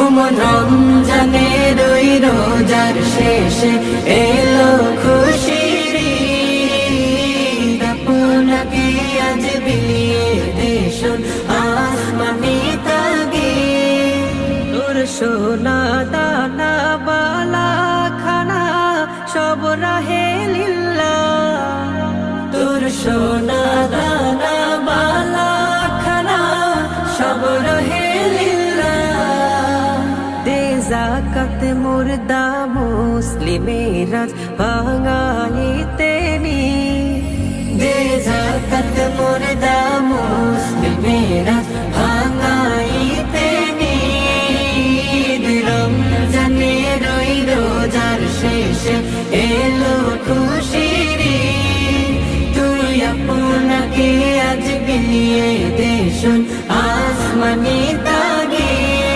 ওমন রমজানের ওই রোজার শেষে এলো খুশির ঈদ। আপনাকে আজ বিলিয়ে দেশন আসমানি তাগিদ। তোর সোনা দানা বালা খানা সব রাহে লিল্লাহ। তোর সোনা দানা বালা খানা সব রাহে লিল্লাহ। দে যাকাত মুর্দা মুসলিমের আজ ভাঙাইতে নি। দে যাকাত মুর্দা মুসলিমের আজ